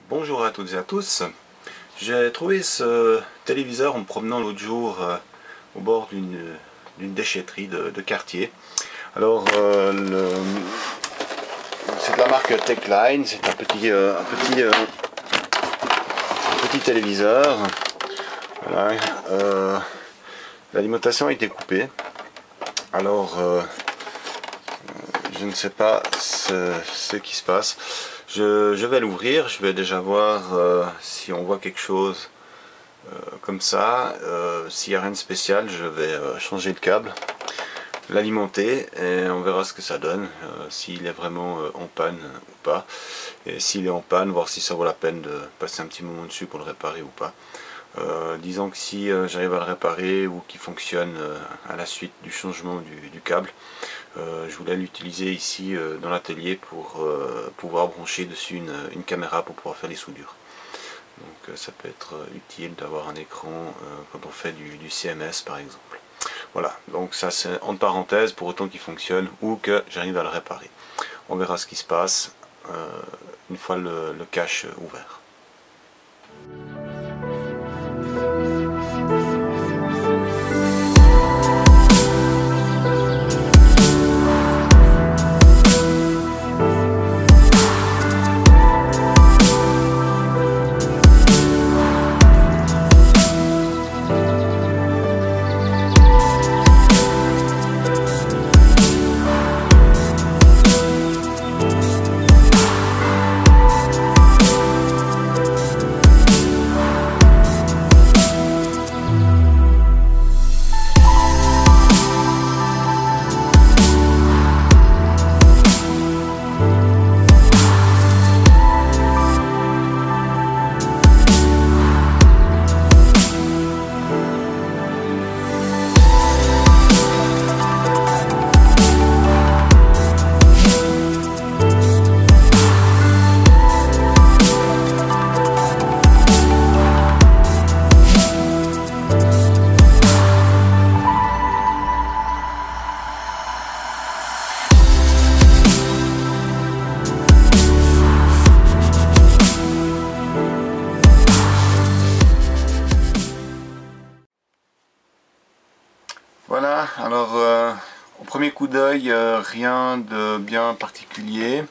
Bonjour à toutes et à tous. J'ai trouvé ce téléviseur en me promenant l'autre jour au bord d'une déchetterie de quartier. Alors c'est de la marque Techline, c'est un petit téléviseur. Voilà. L'alimentation a été coupée. Alors je ne sais pas ce qui se passe. Je vais l'ouvrir, je vais déjà voir si on voit quelque chose comme ça. S'il n'y a rien de spécial, je vais changer le câble, l'alimenter et on verra ce que ça donne, s'il est vraiment en panne ou pas. Et s'il est en panne, voir si ça vaut la peine de passer un petit moment dessus pour le réparer ou pas. Disons que si j'arrive à le réparer ou qu'il fonctionne à la suite du changement du câble, je voulais l'utiliser ici dans l'atelier pour pouvoir brancher dessus une caméra pour pouvoir faire les soudures. Donc ça peut être utile d'avoir un écran quand on fait du CMS par exemple. Voilà, donc ça c'est entre parenthèses pour autant qu'il fonctionne ou que j'arrive à le réparer. On verra ce qui se passe une fois le cache ouvert. Voilà, alors au premier coup d'œil, rien de bien particulier.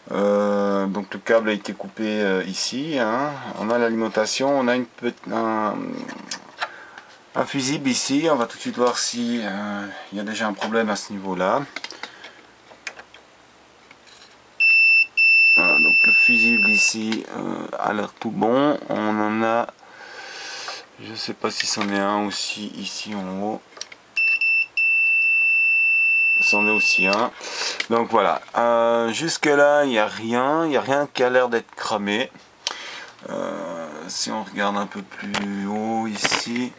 Donc le câble a été coupé ici, hein. On a l'alimentation, on a un fusible ici, on va tout de suite voir si il y a déjà un problème à ce niveau-là. Voilà, donc le fusible ici a l'air tout bon, on en a, je sais pas si c'en est un aussi ici en haut. C'en est aussi un. Donc voilà, jusque là il n'y a rien qui a l'air d'être cramé. Si on regarde un peu plus haut ici,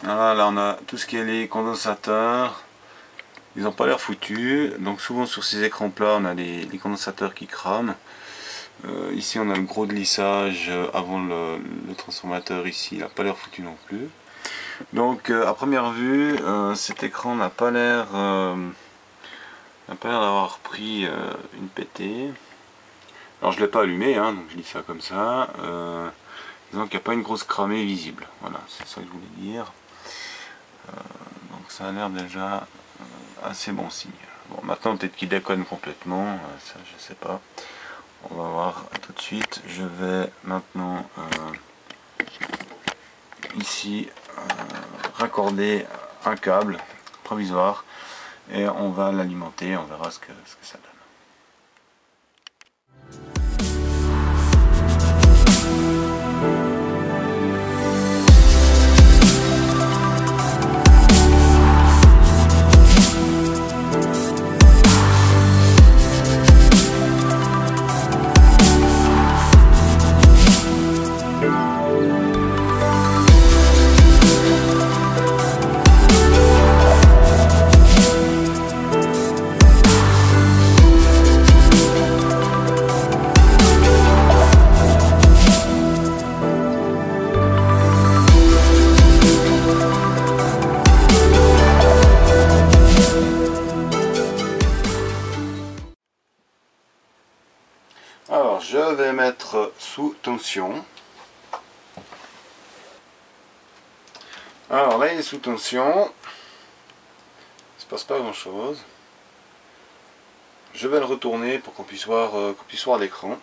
voilà, là on a tout ce qui est les condensateurs, ils n'ont pas l'air foutus. Donc souvent sur ces écrans plats on a les condensateurs qui crament. Ici on a le gros de lissage avant le transformateur, ici il n'a pas l'air foutu non plus. Donc à première vue cet écran n'a pas l'air d'avoir pris une pétée. Alors je ne l'ai pas allumé, hein, donc je dis ça comme ça. Disons qu'il n'y a pas une grosse cramée visible, voilà, c'est ça que je voulais dire. Donc ça a l'air déjà assez bon signe. Bon, maintenant peut-être qu'il déconne complètement, ça je sais pas. On va voir tout de suite. Je vais maintenant ici raccorder un câble provisoire et on va l'alimenter, on verra ce que ça donne. Alors je vais mettre sous tension. Alors là il est sous tension. Il se passe pas grand chose. Je vais le retourner pour qu'on puisse voir l'écran.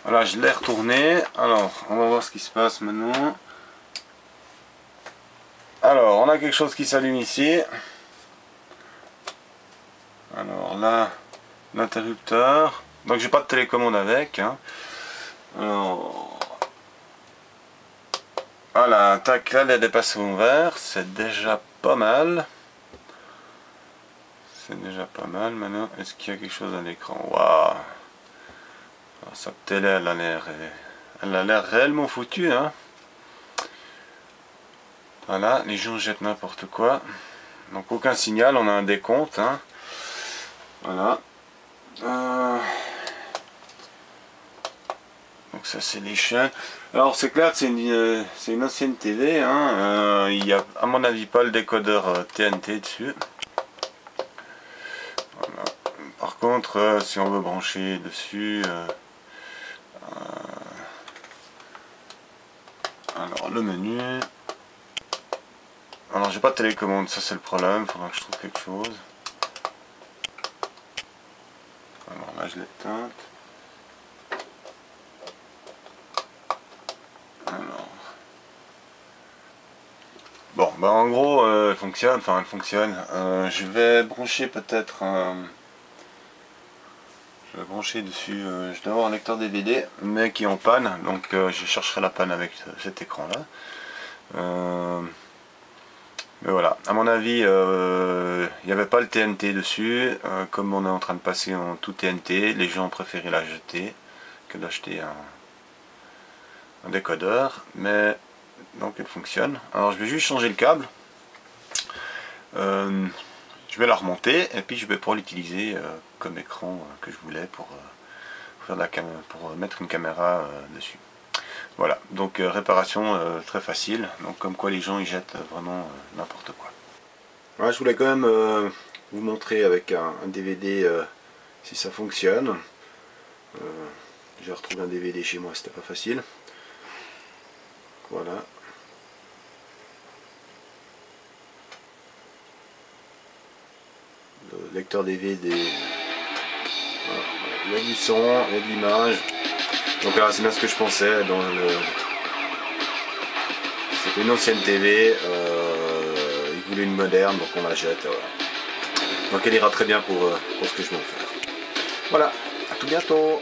Voilà, je l'ai retourné. Alors, on va voir ce qui se passe maintenant. Alors, on a quelque chose qui s'allume ici. Alors là, l'interrupteur. Donc, j'ai pas de télécommande avec. Hein. Alors, voilà, tac, là, les passés au vert. C'est déjà pas mal. C'est déjà pas mal. Maintenant, est-ce qu'il y a quelque chose à l'écran? Waouh! Sa télé, elle a l'air réellement foutue, hein. Voilà, les gens jettent n'importe quoi. Donc aucun signal, on a un décompte, hein. Voilà. Donc ça c'est les chaînes. Alors c'est clair que c'est une ancienne TV, hein. Il n'y a à mon avis pas le décodeur TNT dessus. Voilà. Par contre, si on veut brancher dessus... alors le menu. Alors j'ai pas de télécommande, ça c'est le problème, il faudra que je trouve quelque chose. Alors là je l'éteins. Alors. Bon bah en gros elle fonctionne, enfin elle fonctionne. Je vais brancher peut-être je vais brancher dessus, je dois avoir un lecteur DVD mais qui est en panne, donc je chercherai la panne avec cet écran là. Mais voilà, à mon avis, il n'y avait pas le TNT dessus. Comme on est en train de passer en tout TNT, les gens ont préféré la jeter que d'acheter un décodeur. Mais donc elle fonctionne. Alors je vais juste changer le câble. Je vais la remonter et puis je vais pouvoir l'utiliser comme écran que je voulais pour mettre une caméra dessus. Voilà, donc réparation très facile, donc comme quoi les gens ils jettent vraiment n'importe quoi. Ouais, je voulais quand même vous montrer avec un DVD si ça fonctionne. J'ai retrouvé un DVD chez moi, c'était pas facile. Voilà. Le lecteur DVD, voilà. Il y a du son, il y a de l'image. Donc là c'est bien ce que je pensais dans le... C'était une ancienne TV, ils voulaient une moderne, donc on la jette. Voilà. Donc elle ira très bien pour ce que je vais en faire. Voilà, à tout bientôt.